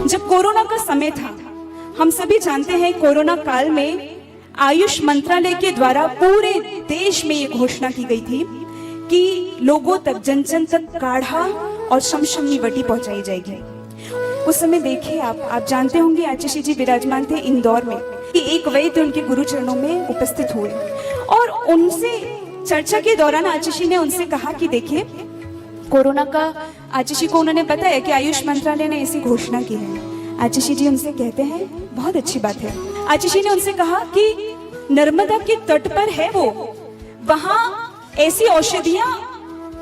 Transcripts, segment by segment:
जब कोरोना का समय था, हम सभी जानते हैं कोरोना काल में आयुष मंत्रालय के द्वारा पूरे देश में ये घोषणा की गई थी कि लोगों तक, जन जन तक काढ़ा और शमशमनी बटी पहुंचाई जाएगी। उस समय देखिए, आप जानते होंगे आचिशी जी विराजमान थे इंदौर में कि एक वैद्य उनके गुरु चरणों में उपस्थित हुए और उनसे चर्चा के दौरान आचिशी ने उनसे कहा कि देखिए, कोरोना का आचिशी को उन्होंने बताया कि आयुष मंत्रालय ने ऐसी घोषणा की है। आचिशी जी उनसे कहते हैं बहुत अच्छी बात है। आचिशी ने उनसे कहा कि नर्मदा के तट पर है वो, वहां ऐसी औषधियां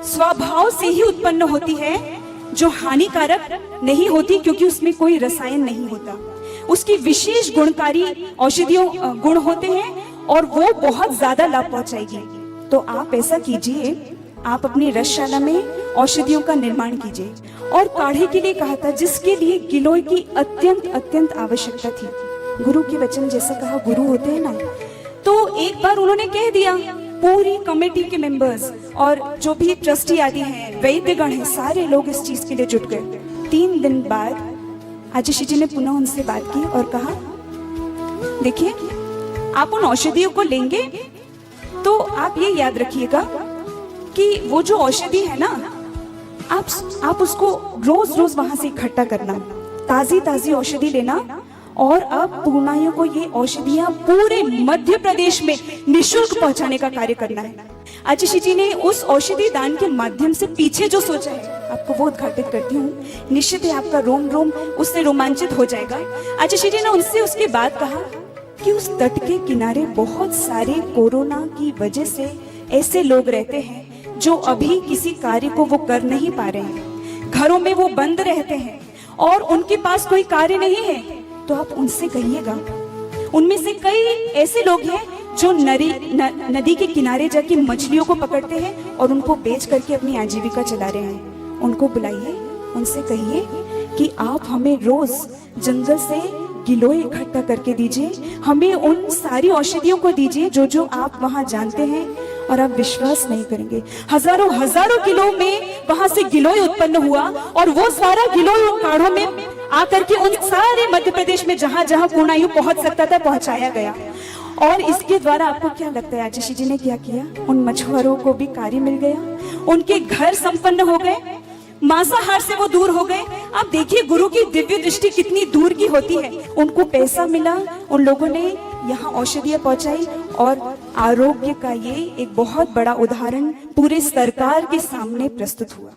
स्वभाव से ही उत्पन्न होती है जो हानिकारक नहीं होती, क्योंकि उसमें कोई रसायन नहीं होता। उसकी विशेष गुणकारी औषधियों गुण होते हैं और वो बहुत ज्यादा लाभ पहुंचाएगी। तो आप ऐसा कीजिए, आप अपनी रसशाला में औषधियों का निर्माण कीजिए। और काढ़े के लिए कहा था, जिसके लिए गिलोय की अत्यंत आवश्यकता थी। गुरु के वचन जैसे कहा गुरु होते हैं ना, तो एक बार उन्होंने कह दिया, पूरी कमेटी के मेंबर्स और जो भी ट्रस्टी आदि हैं, वैद्यगण हैं, सारे लोग इस चीज के लिए जुट गए। 3 दिन बाद आचिशी जी ने पुनः उनसे बात की और कहा, देखिए, आप उन औषधियों को लेंगे तो आप ये याद रखिएगा कि वो जो औषधि है ना, आप उसको रोज रोज वहां से इकट्ठा करना, ताजी औषधि लेना। और अब पूर्णाइयों को ये औषधियां पूरे मध्य प्रदेश में निःशुल्क पहुंचाने का कार्य करना है। आचिशी जी ने उस औषधि दान के माध्यम से पीछे जो सोचा है, आपको वो उद्घाटित करती हूँ। निश्चित है आपका रोम रोम उससे रोमांचित हो जाएगा। आचिशी जी ने उनसे उसके बाद कहा कि उस तट के किनारे बहुत सारे कोरोना की वजह से ऐसे लोग रहते हैं जो अभी किसी कार्य को वो कर नहीं पा रहे हैं, घरों में वो बंद रहते हैं और उनके पास कोई कार्य नहीं है। तो आप उनसे कहिएगा, उनमें से कई ऐसे लोग हैं जो नदी के किनारे जाके मछलियों को पकड़ते हैं और उनको बेच करके अपनी आजीविका चला रहे हैं। उनको बुलाइए, उनसे कहिए कि आप हमें रोज जंगल से गिलोय इकट्ठा करके दीजिए, हमें उन सारी औषधियों को दीजिए जो आप वहां जानते हैं। और आप विश्वास नहीं करेंगे, हजारों किलो में वहां से गिलोय उत्पन्न हुआ और वो सारा गिलोय उन काढ़ों में आकर के उन सारे मध्य प्रदेश में जहां जहां पूर्णायु पहुंच सकता था पहुंचाया गया। और इसके द्वारा आपको क्या लगता है आचिशी जी ने क्या किया? उन मछुआरों को भी कार्य मिल गया, उनके घर संपन्न हो गए, मांसाहार से वो दूर हो गए। आप देखिए गुरु की दिव्य दृष्टि कितनी दूर की होती है। उनको पैसा मिला, उन लोगों ने यहाँ औषधियां पहुंचाई और आरोग्य का ये एक बहुत बड़ा उदाहरण पूरे सरकार के सामने प्रस्तुत हुआ।